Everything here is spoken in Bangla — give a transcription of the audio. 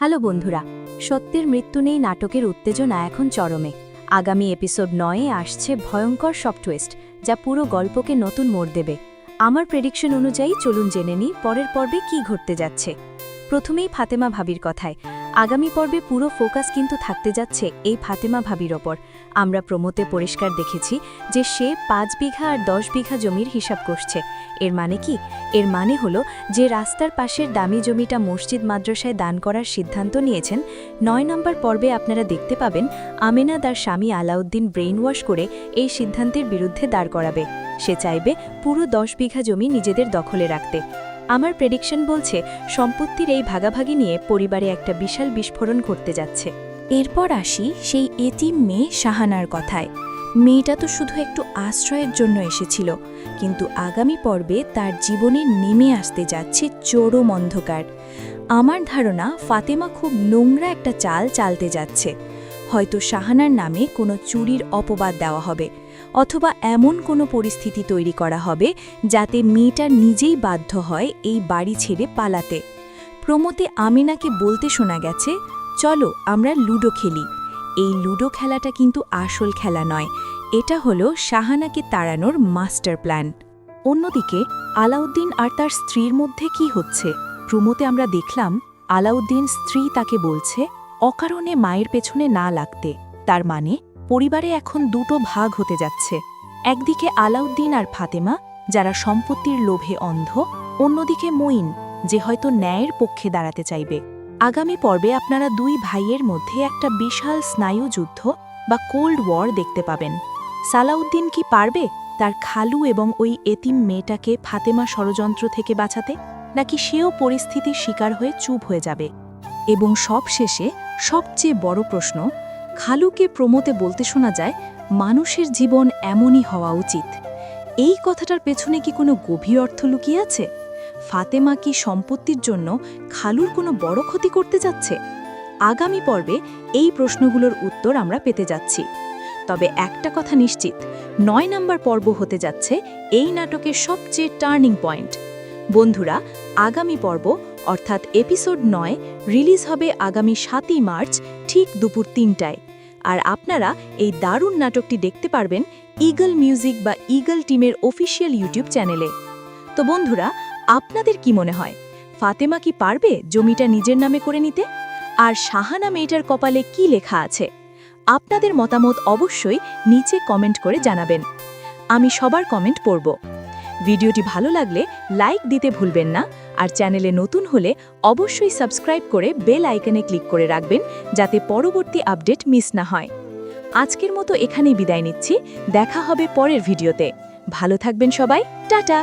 হ্যালো বন্ধুরা, সত্যের মৃত্যু নেই নাটকের উত্তেজনা এখন চরমে। আগামী এপিসোড 9-এ আসছে ভয়ঙ্কর সব টুইস্ট, যা পুরো গল্পকে নতুন মোড় দেবে। আমার প্রেডিকশন অনুযায়ী চলুন জেনে নিই পরের পর্বে কী ঘটতে যাচ্ছে। প্রথমেই ফাতেমা ভাবির কথায়, আগামী পর্বে পুরো ফোকাস কিন্তু থাকতে যাচ্ছে এই ফাতেমা ভাবির ওপর। আমরা প্রমোতে পরিষ্কার দেখেছি যে সে 5 বিঘা আর 10 বিঘা জমির হিসাব করছে। এর মানে কি? এর মানে হলো যে রাস্তার পাশের দামি জমিটা মসজিদ মাদ্রাসায় দান করার সিদ্ধান্ত নিয়েছেন। 9 নম্বর পর্বে আপনারা দেখতে পাবেন আমেনা তার স্বামী আলাউদ্দিন ব্রেইন ওয়াশ করে এই সিদ্ধান্তের বিরুদ্ধে দাঁড় করাবে। সে চাইবে পুরো 10 বিঘা জমি নিজেদের দখলে রাখতে। আমার প্রেডিকশন বলছে সম্পত্তির এই ভাগাভাগি নিয়ে পরিবারে একটা বিশাল বিস্ফোরণ ঘটতে যাচ্ছে। এরপর আসি সেই এতিম মেয়ে শাহানার কথায়। মেয়েটা তো শুধু একটু আশ্রয়ের জন্য এসেছিল, কিন্তু আগামী পর্বে তার জীবনে নেমে আসতে যাচ্ছে চরম অন্ধকার। আমার ধারণা ফাতেমা খুব নোংরা একটা চাল চালতে যাচ্ছে। হয়তো শাহানার নামে কোনো চুরির অপবাদ দেওয়া হবে, অথবা এমন কোনো পরিস্থিতি তৈরি করা হবে যাতে মেয়েটা নিজেই বাধ্য হয় এই বাড়ি ছেড়ে পালাতে। প্রমোতে আমিনাকে বলতে শোনা গেছে, চলো আমরা লুডো খেলি। এই লুডো খেলাটা কিন্তু আসল খেলা নয়, এটা হলো শাহানাকে তাড়ানোর মাস্টার প্ল্যান। অন্যদিকে আলাউদ্দিন আর তার স্ত্রীর মধ্যে কি হচ্ছে? প্রমোতে আমরা দেখলাম আলাউদ্দিন স্ত্রী তাকে বলছে অকারণে মায়ের পেছনে না লাগতে। তার মানে পরিবারে এখন দুটো ভাগ হতে যাচ্ছে। একদিকে আলাউদ্দিন আর ফাতেমা, যারা সম্পত্তির লোভে অন্ধ, অন্যদিকে মঈন, যে হয়তো ন্যায়ের পক্ষে দাঁড়াতে চাইবে। আগামী পর্বে আপনারা দুই ভাইয়ের মধ্যে একটা বিশাল স্নায়ুযুদ্ধ বা কোল্ড ওয়ার দেখতে পাবেন। সালাউদ্দিন কি পারবে তার খালু এবং ওই এতিম মেয়েটাকে ফাতেমা ষড়যন্ত্র থেকে বাঁচাতে, নাকি সেও পরিস্থিতির শিকার হয়ে চুপ হয়ে যাবে? এবং সবশেষে সবচেয়ে বড় প্রশ্ন, খালুকে প্রমোতে বলতে শোনা যায় মানুষের জীবন এমনই হওয়া উচিত। এই কথাটার পেছনে কি কোনো গভীর অর্থ লুকিয়ে আছে? ফাতেমা কি সম্পত্তির জন্য খালুর কোনো বড় ক্ষতি করতে যাচ্ছে? আগামী পর্বে এই প্রশ্নগুলোর উত্তর আমরা পেতে যাচ্ছি। তবে একটা কথা নিশ্চিত, 9 নম্বর পর্ব হতে যাচ্ছে এই নাটকের সবচেয়ে টার্নিং পয়েন্ট। বন্ধুরা, আগামী পর্ব অর্থাৎ এপিসোড 9 রিলিজ হবে আগামী 7ই মার্চ ঠিক দুপুর 3টায়। আর আপনারা এই দারুণ নাটকটি দেখতে পারবেন ইগল মিউজিক বা ইগল টিমের অফিসিয়াল ইউটিউব চ্যানেলে। তো বন্ধুরা, আপনাদের কি মনে হয়, ফাতেমা কি পারবে জমিটা নিজের নামে করে নিতে? আর শাহানা মেয়েটার কপালে কি লেখা আছে? আপনাদের মতামত অবশ্যই নিচে কমেন্ট করে জানাবেন। আমি সবার কমেন্ট পড়ব। ভিডিওটি ভালো লাগলে লাইক দিতে ভুলবেন না, আর চ্যানেলে নতুন হলে অবশ্যই সাবস্ক্রাইব করে বেল আইকনে ক্লিক করে রাখবেন, যাতে পরবর্তী আপডেট মিস না হয়। আজকের মতো এখানেই বিদায় নিচ্ছি, দেখা হবে পরের ভিডিওতে। ভালো থাকবেন সবাই, টাটা।